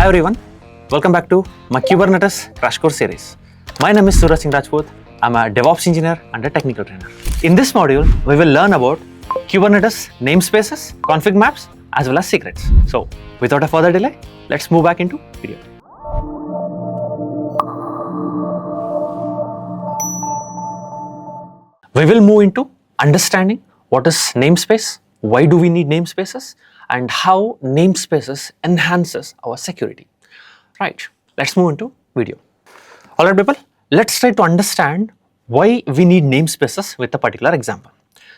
Hi everyone, welcome back to my Kubernetes crash course series. My name is Suraj Singh Rajput. I'm a DevOps engineer and a technical trainer. In this module, we will learn about Kubernetes namespaces, config maps, as well as secrets. So without a further delay, let's move back into video. We will move into understanding what is namespace, why do we need namespaces, and how namespaces enhances our security. Right, let's move into video. Alright people, let's try to understand why we need namespaces with a particular example.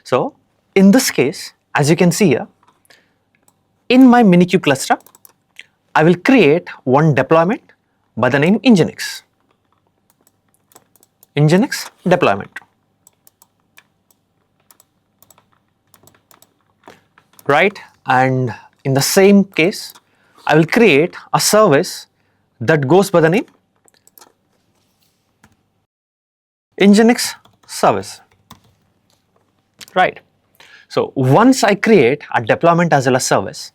So in this case, as you can see here, in my minikube cluster, I will create one deployment by the name nginx. Nginx deployment. Right, and in the same case, I will create a service that goes by the name nginx service. Right. So once I create a deployment as well as service,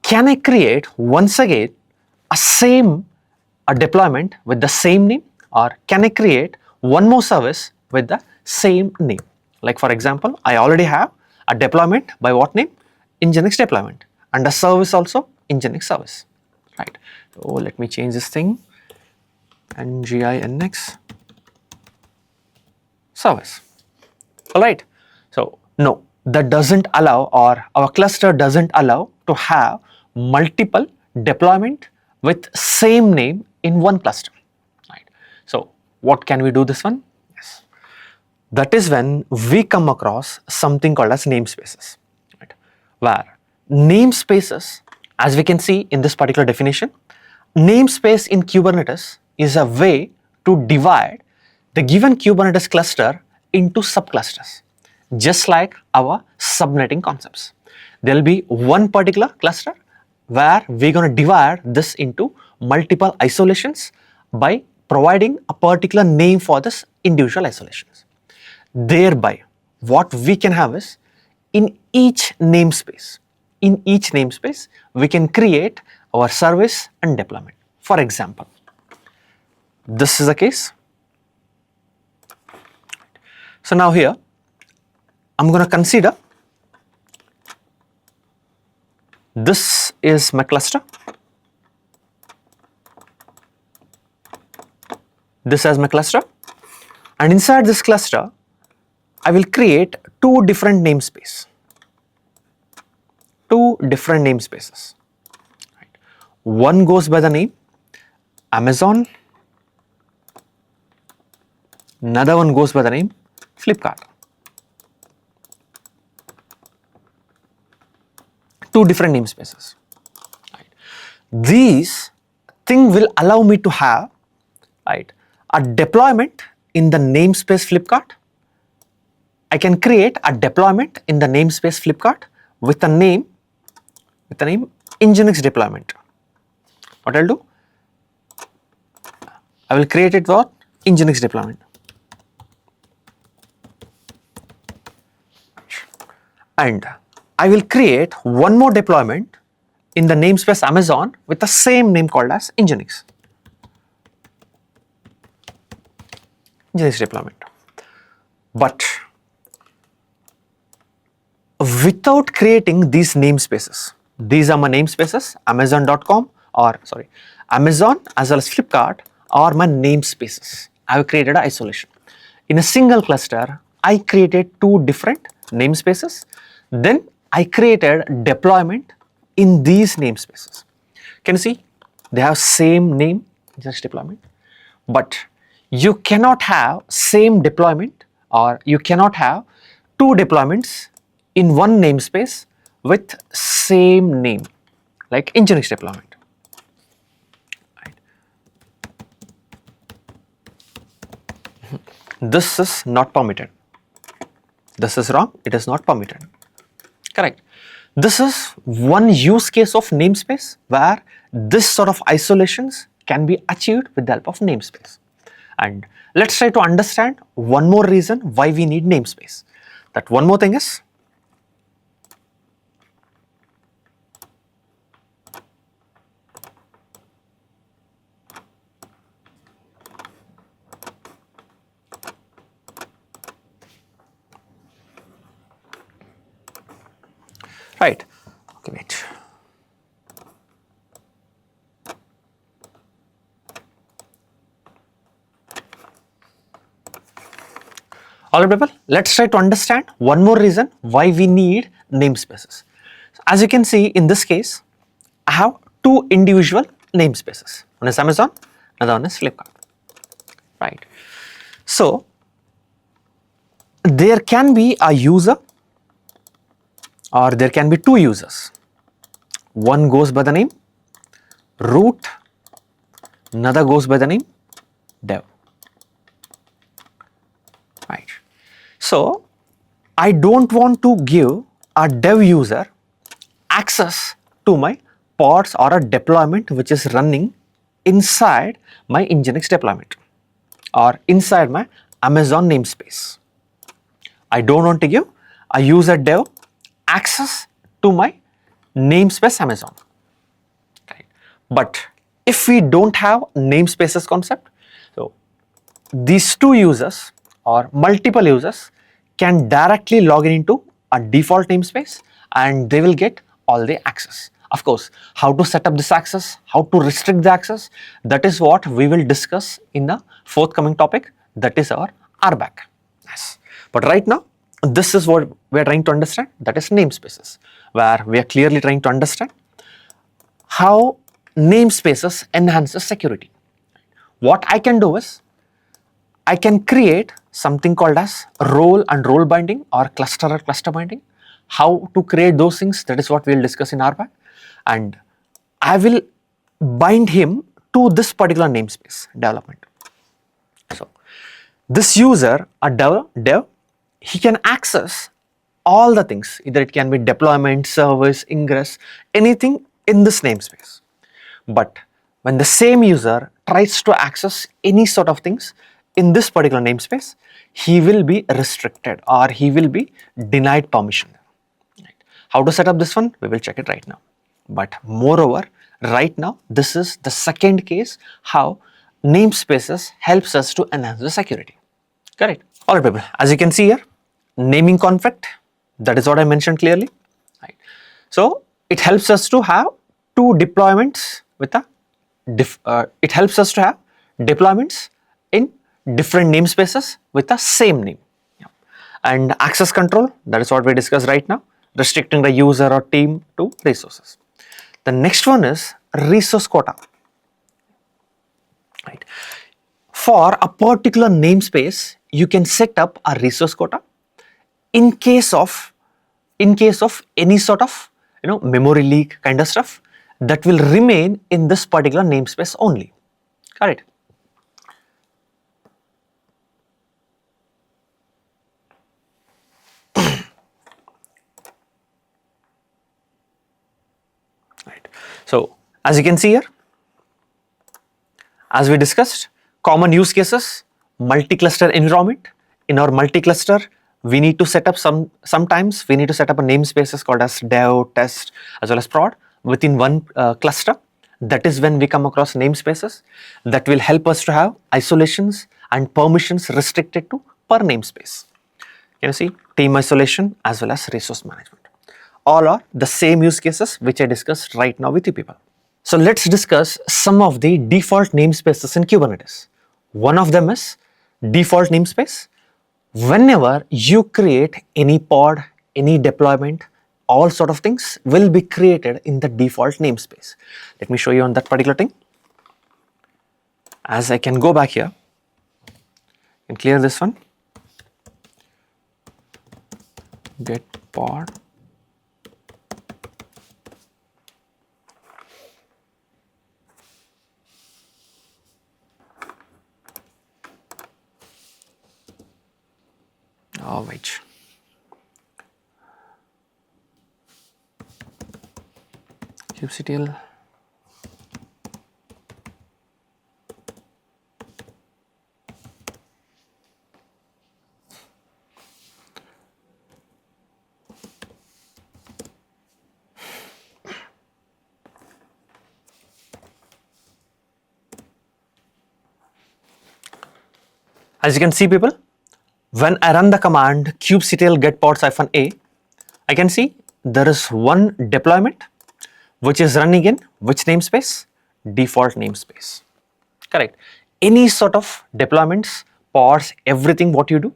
can I create once again a deployment with the same name, or can I create one more service with the same name? Like for example, I already have a deployment by what name? Nginx deployment, and a service also nginx service. Right. So let me change this thing, nginx service. All right. So no, that doesn't allow, or our cluster doesn't allow to have multiple deployment with same name in one cluster. Right. So what can we do this one? Yes. That is when we come across something called as namespaces. Right. Where namespaces, as we can see in this particular definition, namespace in Kubernetes is a way to divide the given Kubernetes cluster into subclusters, just like our subnetting concepts. There will be one particular cluster where we're going to divide this into multiple isolations by providing a particular name for this individual isolations. Thereby, what we can have is, in each namespace, we can create our service and deployment. For example, this is a case. So now here, I'm going to consider this is my cluster. This is my cluster, and inside this cluster, I will create two different namespaces. Right. One goes by the name Amazon, another one goes by the name Flipkart. Two different namespaces. Right. These thing will allow me to have, right, a deployment in the namespace Flipkart. I can create a deployment in the namespace Flipkart with the name nginx deployment. What I'll do? I will create it for nginx deployment. And I will create one more deployment in the namespace Amazon with the same name called as nginx deployment. But without creating these namespaces, these are my namespaces, Amazon.com, or sorry, Amazon as well as Flipkart are my namespaces. I have created an isolation. In a single cluster, I created two different namespaces. Then I created deployment in these namespaces. Can you see? They have same name, just deployment. But you cannot have same deployment, or you cannot have two deployments in one namespace with same name, like nginx deployment. Right. This is not permitted. This is wrong. It is not permitted. Correct. This is one use case of namespace where this sort of isolations can be achieved with the help of namespace. And let's try to understand one more reason why we need namespace. That one more thing is, right? Okay, wait. Alright people, let's try to understand one more reason why we need namespaces. So as you can see in this case, I have two individual namespaces. One is Amazon, another one is Flipkart, right? So there can be a user or there can be two users. One goes by the name root, another goes by the name dev, right? So I don't want to give a dev user access to my pods or a deployment which is running inside my nginx deployment or inside my Amazon namespace. I don't want to give a user dev access to my namespace Amazon. Okay. But if we don't have namespaces concept, so these two users or multiple users can directly log into a default namespace and they will get all the access. Of course, how to set up this access, how to restrict the access, that is what we will discuss in the forthcoming topic, that is our RBAC. Yes. But right now, this is what we are trying to understand, that is namespaces, where we are clearly trying to understand how namespaces enhances security. What I can do is, I can create something called as role and role binding or cluster binding. How to create those things, that is what we will discuss in RBAC, and I will bind him to this particular namespace development. So this user, a dev, he can access all the things, either it can be deployment, service, ingress, anything in this namespace. But when the same user tries to access any sort of things in this particular namespace, he will be restricted or he will be denied permission. Right. How to set up this one? We will check it right now. But moreover, right now, this is the second case how namespaces helps us to enhance the security. Correct. Alright people, as you can see here, naming conflict, that is what I mentioned clearly. Right. So it helps us to have two deployments with a it helps us to have deployments in different namespaces with the same name. Yeah. And access control, that is what we discussed right now, restricting the user or team to resources. The next one is resource quota. Right. For a particular namespace, you can set up a resource quota in case of any sort of memory leak kind of stuff that will remain in this particular namespace only. Correct. Right. So as you can see here, as we discussed, common use cases, multi-cluster environment. In our multi-cluster, we need to set up sometimes we need to set up a namespaces called as dev, test, as well as prod within one cluster. That is when we come across namespaces that will help us to have isolations and permissions restricted to per namespace. Can you see? Team isolation as well as resource management. All are the same use cases which I discussed right now with you people. So let's discuss some of the default namespaces in Kubernetes. One of them is default namespace. Whenever you create any pod, any deployment, all sort of things will be created in the default namespace. Let me show you on that particular thing. As I can go back here and clear this one. Get pod. Oh, wait. kubectl. As you can see people, when I run the command kubectl get pods -a, I can see there is one deployment which is running in which namespace? Default namespace. Correct. Any sort of deployments, pods, everything what you do,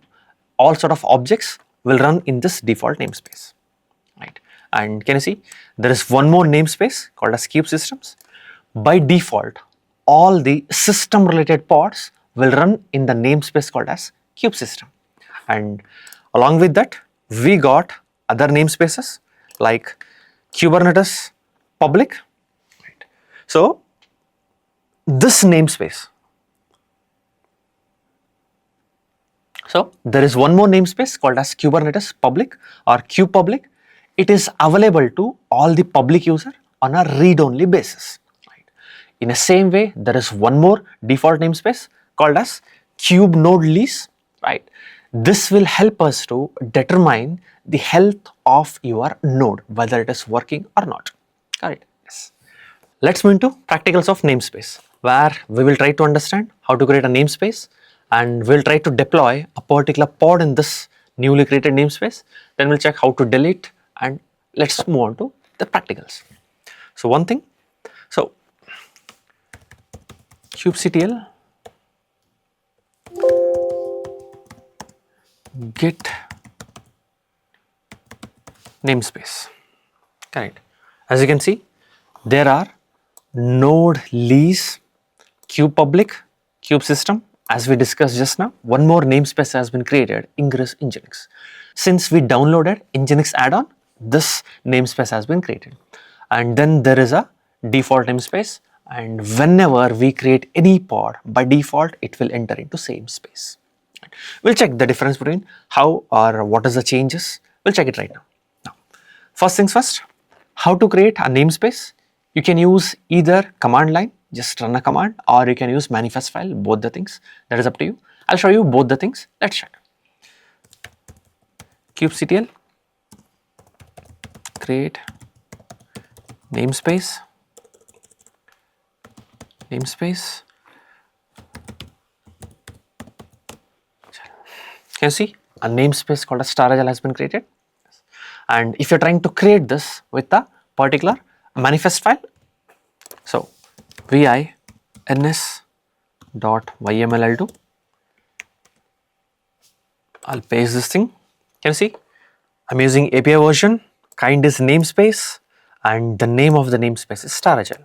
all sort of objects will run in this default namespace. Right. And can you see there is one more namespace called as Cube Systems. By default, all the system related pods will run in the namespace called as Cube System. And along with that, we got other namespaces like Kubernetes public. Right. So this namespace. So there is one more namespace called as Kubernetes public or kube public. It is available to all the public user on a read-only basis. Right. In the same way, there is one more default namespace called as kube node lease. Right. This will help us to determine the health of your node, whether it is working or not. Correct. Yes. Let's move into practicals of namespace, where we will try to understand how to create a namespace and we'll try to deploy a particular pod in this newly created namespace. Then we'll check how to delete, and let's move on to the practicals. So one thing, so kubectl get namespace. Correct. As you can see, there are node lease, kube public, kube system. As we discussed just now, one more namespace has been created, ingress nginx. Since we downloaded nginx add-on, this namespace has been created. And then there is a default namespace, and whenever we create any pod, by default it will enter into same space. We'll check the difference between how or what is the changes. We'll check it right now. Now, first things first, how to create a namespace. You can use either command line, just run a command, or you can use manifest file, both the things. That is up to you. I'll show you both the things. Let's check. kubectl create namespace. Can you see a namespace called as StarAgile has been created? And if you're trying to create this with a particular manifest file, so vi ns.yml2, I'll paste this thing. Can you see? I'm using API version, kind is namespace, and the name of the namespace is StarAgile.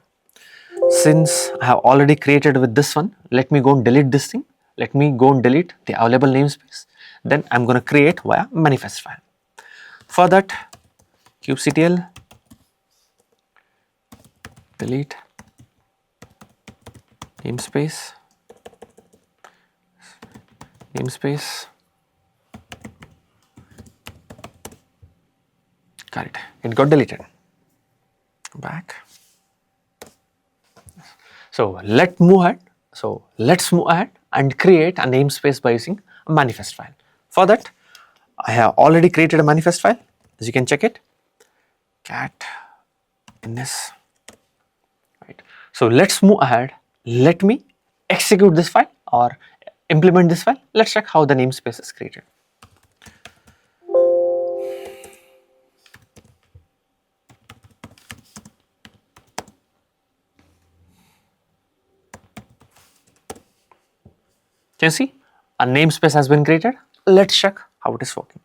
Since I have already created with this one, let me go and delete this thing. Let me go and delete the available namespace. Then I'm going to create via manifest file. For that, kubectl delete namespace. Got it. It got deleted. Back. So let's move ahead and create a namespace by using a manifest file. For that, I have already created a manifest file. As you can check it, cat ns. Right. So let's move ahead. Let me execute this file or implement this file. Let's check how the namespace is created. Can you see a namespace has been created? Let's check how it is working.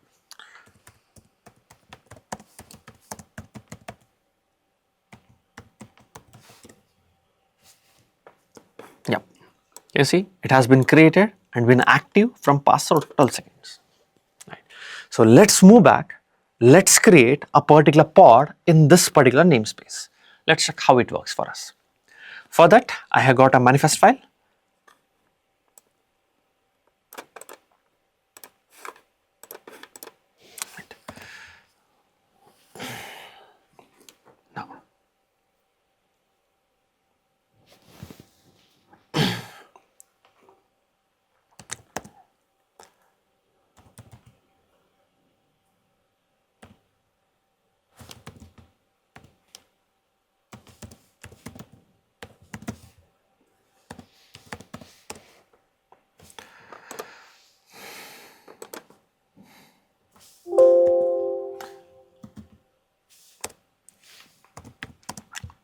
Yep. You see, it has been created and been active from past 12 seconds. Right. So let's move back. Let's create a particular pod in this particular namespace. Let's check how it works for us. For that, I have got a manifest file.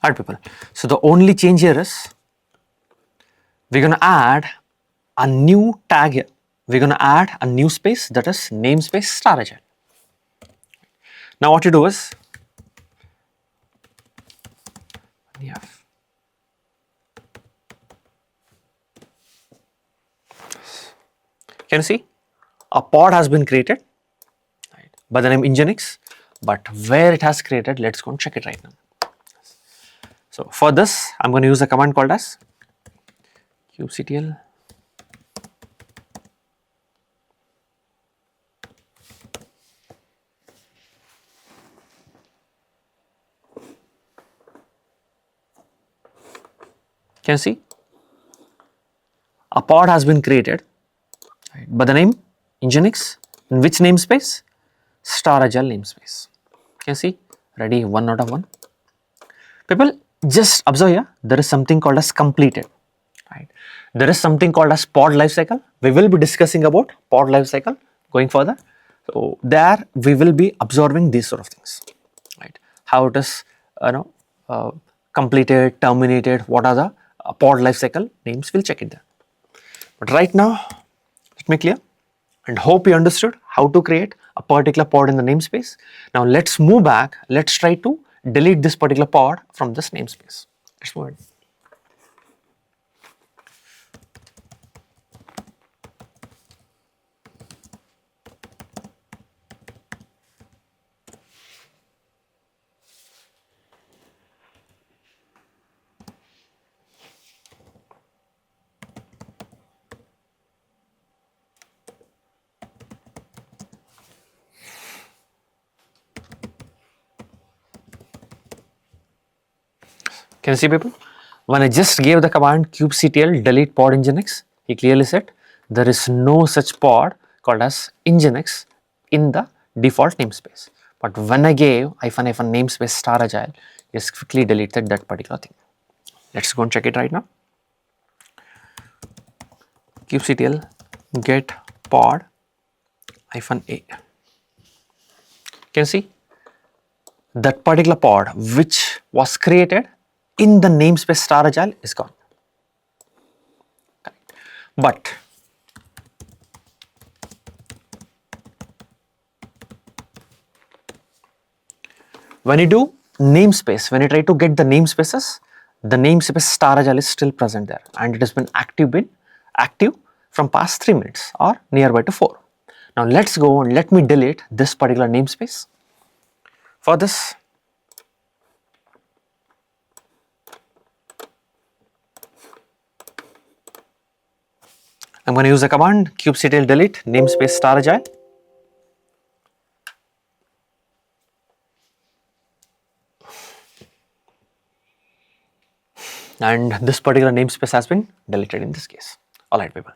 Alright people, so the only change here is we're going to add a new tag here. We're going to add a new space, that is namespace StarAgile. Now what you do is, can you see a pod has been created by the name nginx, but where it has created, let's go and check it right now. So for this, I'm going to use a command called as kubectl can you see a pod has been created by the name nginx, in which namespace? StarAgile namespace. Can you see? Ready, 1 out of 1. People, just observe here, there is something called as completed. Right? There is something called as pod lifecycle. We will be discussing about pod lifecycle going further. So there we will be observing these sort of things. Right? How it is, completed, terminated. What are the pod lifecycle names? We'll check it there. But right now, let me clear and hope you understood how to create a particular pod in the namespace. Now let's move back. Let's try to delete this particular pod from this namespace. Let's move it. Can you see people? When I just gave the command kubectl delete pod nginx, he clearly said there is no such pod called as nginx in the default namespace. But when I gave --- namespace StarAgile, he just quickly deleted that particular thing. Let's go and check it right now. Kubectl get pod -a. Can you see? That particular pod which was created in the namespace StarAgile is gone. But when you do namespace, when you try to get the namespaces, the namespace StarAgile is still present there and it has been active from past 3 minutes or nearby to 4. Now let's go and let me delete this particular namespace. For this, I'm going to use a command kubectl delete namespace StarAgile. And this particular namespace has been deleted in this case. Alright people.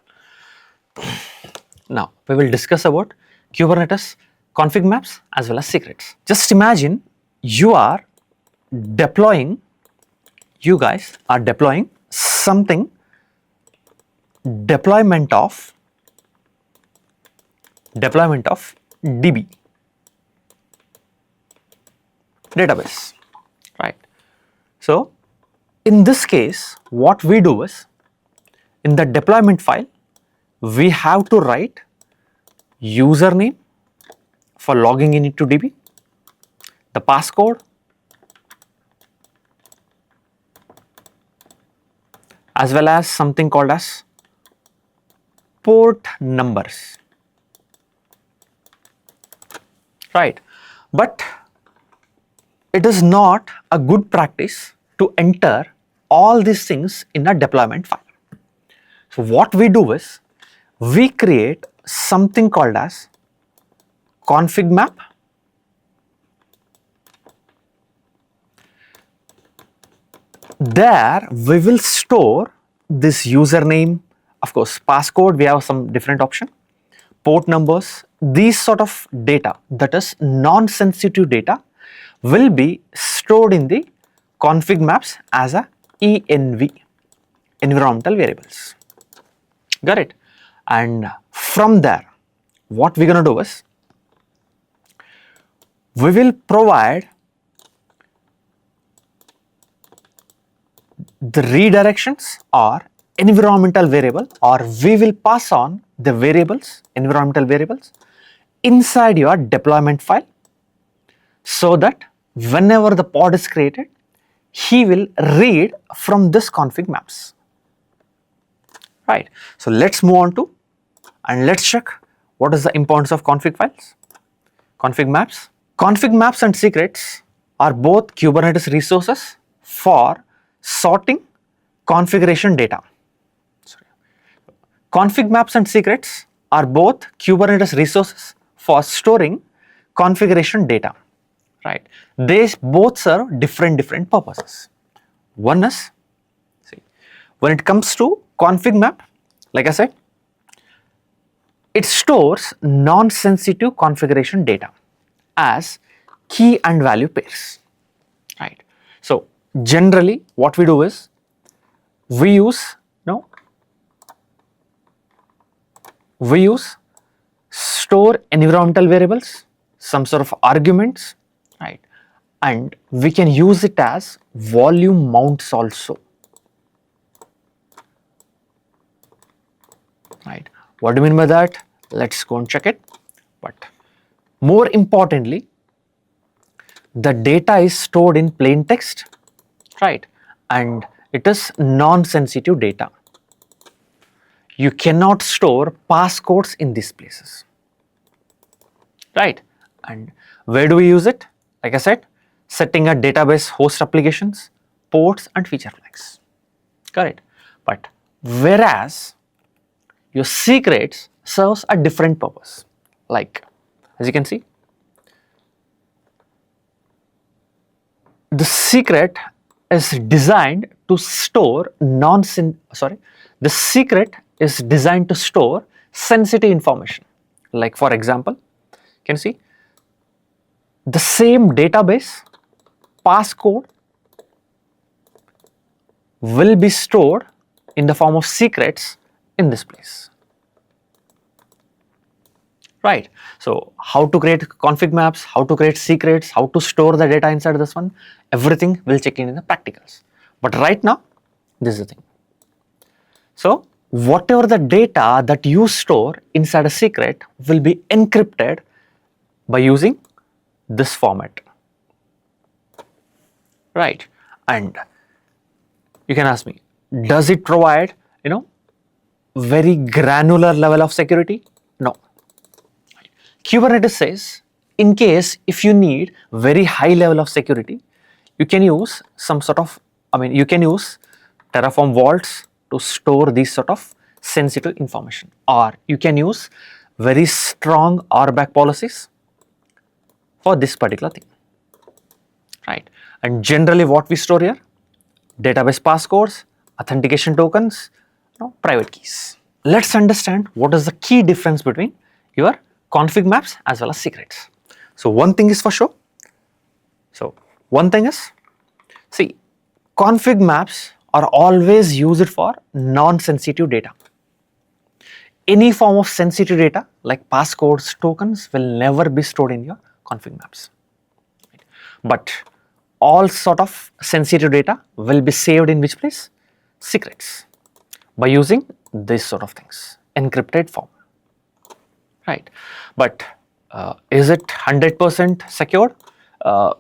Now we will discuss about Kubernetes ConfigMaps as well as secrets. Just imagine you guys are deploying something, deployment of DB database, right? So in this case, what we do is, in the deployment file, we have to write username for logging in into DB, the passcode, as well as something called as port numbers, right? But it is not a good practice to enter all these things in a deployment file. So what we do is, we create something called as ConfigMap. There we will store this username, of course passcode, we have some different option, port numbers, these sort of data, that is non-sensitive data, will be stored in the ConfigMaps as a env, environmental variables. Got it? And from there, what we're going to do is, we will provide the redirections are environmental variable, or we will pass on the variables, environmental variables inside your deployment file, so that whenever the pod is created, he will read from this config maps. Right. So let's move on to and let's check what is the importance of config files. Config maps. Config maps and secrets are both Kubernetes resources for sorting configuration data. Config maps and secrets are both Kubernetes resources for storing configuration data. Right. They both serve different purposes. One is, see, when it comes to config map, like I said, it stores non-sensitive configuration data as key and value pairs. Right. So generally what we do is we use store environmental variables, some sort of arguments, right, and we can use it as volume mounts also. Right. What do you mean by that? Let's go and check it. But more importantly, the data is stored in plain text, right, and it is non-sensitive data. You cannot store passcodes in these places, right? And where do we use it? Like I said, setting a database host applications, ports and feature flags, correct? But whereas your secrets serves a different purpose, like as you can see, the secret is designed to store the secret is designed to store sensitive information. Like for example, can you see the same database passcode will be stored in the form of secrets in this place. Right. So how to create config maps, how to create secrets, how to store the data inside this one, everything we'll check in the practicals. But right now, this is the thing. So whatever the data that you store inside a secret will be encrypted by using this format. Right. And you can ask me, does it provide, very granular level of security? No. Kubernetes says, in case if you need very high level of security, you can use you can use Terraform vaults to store these sort of sensitive information, or you can use very strong RBAC policies for this particular thing, right? And generally what we store here, database passcodes, authentication tokens, private keys. Let's understand what is the key difference between your config maps as well as secrets. So one thing is for sure. So one thing is, see, config maps are always used for non-sensitive data. Any form of sensitive data like passcodes, tokens will never be stored in your config maps. But all sort of sensitive data will be saved in which place? Secrets, by using this sort of things, encrypted form. Right. But is it 100% secured? So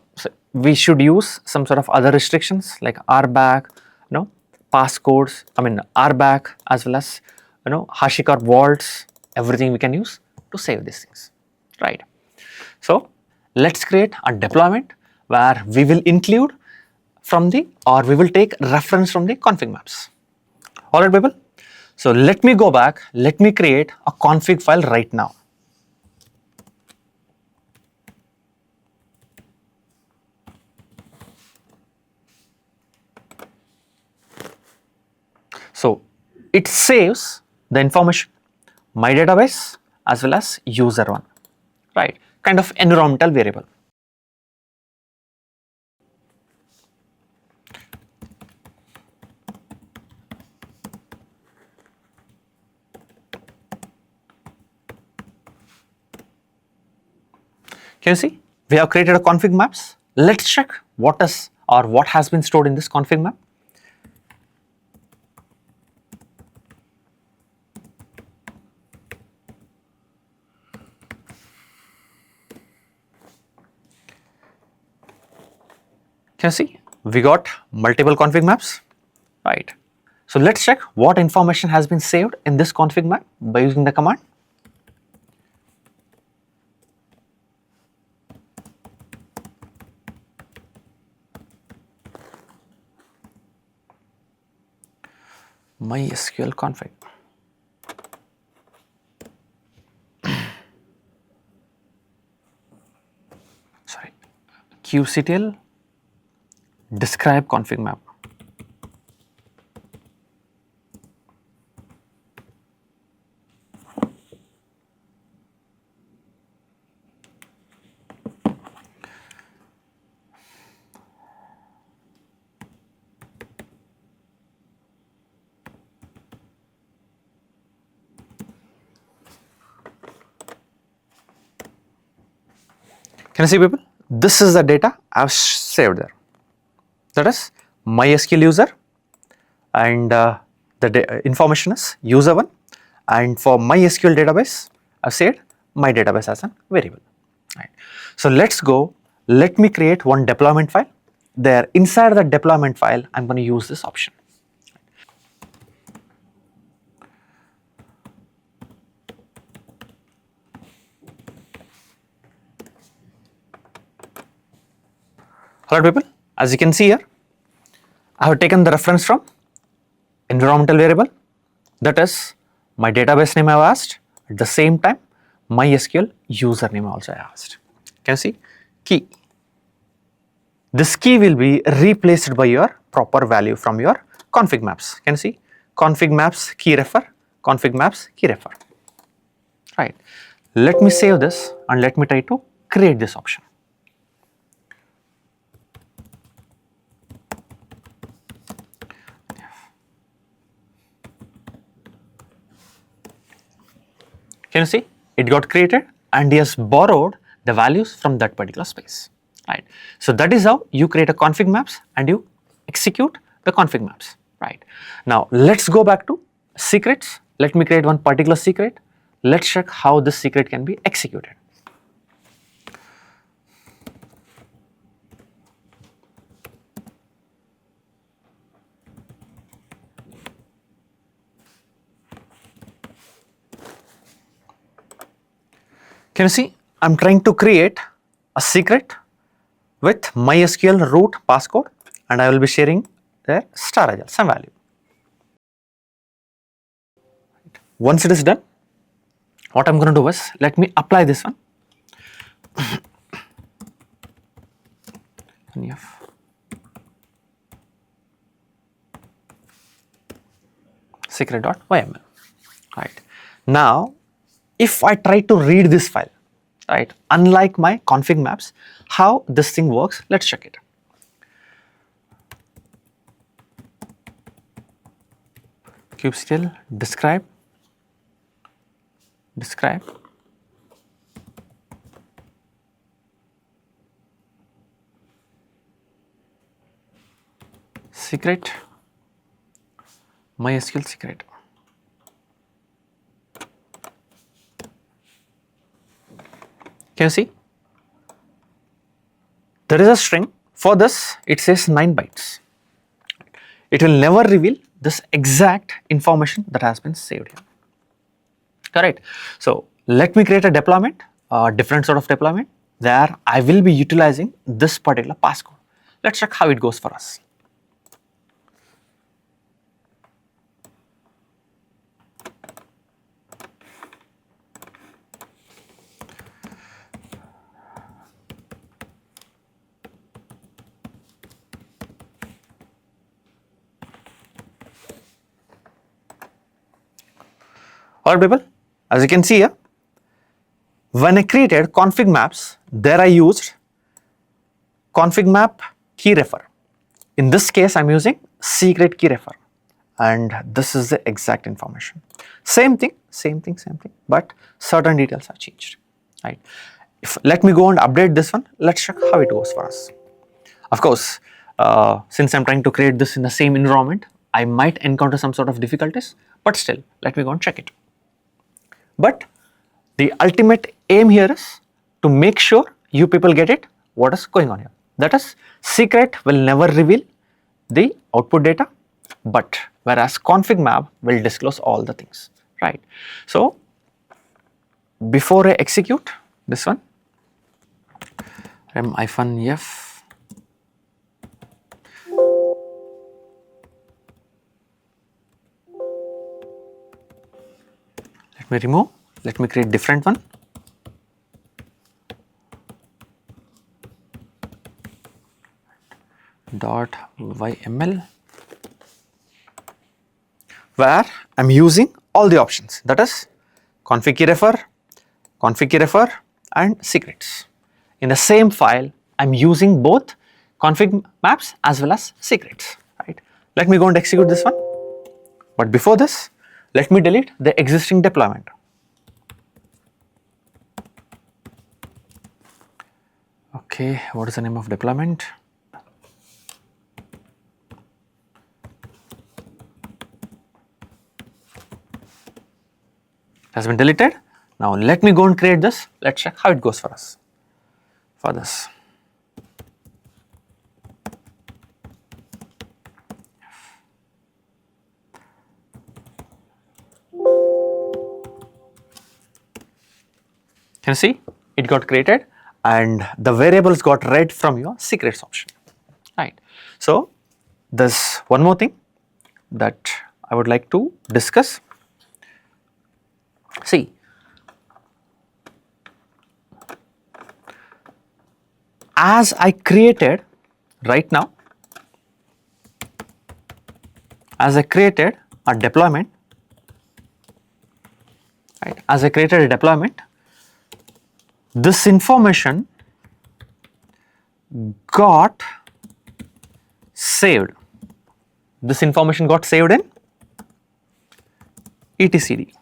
we should use some sort of other restrictions like RBAC, passcodes, RBAC as well as HashiCorp vaults, everything we can use to save these things, right? So let's create a deployment where we will include we will take reference from the config maps. All right, people. So let me go back, let me create a config file right now. So it saves the information, my database as well as user one, right? Kind of environmental variable. Can you see? We have created a config maps. Let's check what has been stored in this config map. Can you see? We got multiple config maps, right? So let's check what information has been saved in this config map by using the command. MySQL config. Sorry, kubectl describe config map. Can you see, people? This is the data I've saved there. That is MySQL user, and the information is user1, and for MySQL database I've saved my database as a variable. Right. So let's go. Let me create one deployment file. There inside the deployment file, I'm going to use this option. Alright, people, as you can see here, I have taken the reference from environmental variable, that is my database name I have asked, at the same time MySQL username also I asked. Can you see? Key. This key will be replaced by your proper value from your config maps. Can you see? Config maps key refer, config maps key refer. Right. Let me save this and let me try to create this option. Can you see? It got created and he has borrowed the values from that particular space, right? So that is how you create a config maps and you execute the config maps, right? Now let's go back to secrets. Let me create one particular secret. Let's check how this secret can be executed. Can you see? I'm trying to create a secret with MySQL root passcode, and I will be sharing the StarAgile some value. Once it is done, what I'm going to do is let me apply this one. secret.yml. Right. Now, if I try to read this file, right, unlike my config maps, how this thing works, let's check it. kubectl describe secret MySQL secret. Can you see? There is a string. For this, it says 9 bytes. It will never reveal this exact information that has been saved here. Correct. So let me create a deployment, a different sort of deployment. There I will be utilizing this particular passcode. Let's check how it goes for us. Alright, people, as you can see here, when I created config maps, there I used config map key refer. In this case, I'm using secret key refer, and this is the exact information. Same thing, but certain details have changed. Right? Let me go and update this one. Let's check how it goes for us. Of course, since I'm trying to create this in the same environment, I might encounter some sort of difficulties, but still, let me go and check it. But the ultimate aim here is to make sure you people get it, what is going on here. That is, secret will never reveal the output data, but whereas config map will disclose all the things, right? So before I execute this one, rem-f, let me remove, let me create different one. .yml, where I am using all the options, that is config key refer and secrets. In the same file, I am using both config maps as well as secrets, right? Let me go and execute this one, but before this, let me delete the existing deployment. Okay, what is the name of deployment? Has been deleted. Now let me go and create this. Let's check how it goes for us. For this, can you see it got created and the variables got read from your secrets option, right? So there's one more thing that I would like to discuss. See, as I created right now, as I created a deployment, right? As I created a deployment, this information got saved. This information got saved in etcd,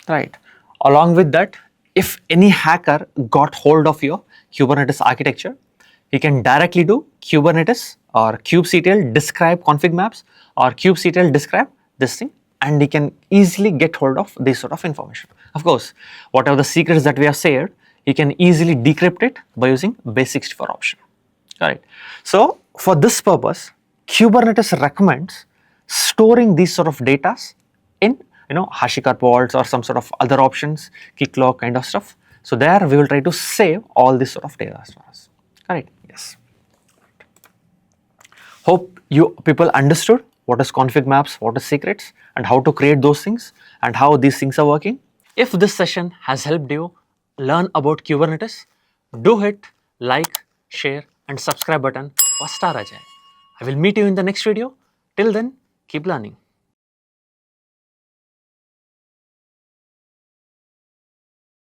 right? Along with that, if any hacker got hold of your Kubernetes architecture, he can directly do Kubernetes or kubectl describe config maps or kubectl describe this thing, and he can easily get hold of this sort of information. Of course, whatever the secrets that we have saved, he can easily decrypt it by using base64 option, right? So for this purpose, Kubernetes recommends storing these sort of data in HashiCorp vaults or some sort of other options, kicklog kind of stuff. So there we will try to save all this sort of data for us. Correct? Yes. Hope you people understood what is config maps, what is secrets, and how to create those things and how these things are working. If this session has helped you learn about Kubernetes, do hit like, share, and subscribe button for StarAgile. I will meet you in the next video. Till then, keep learning.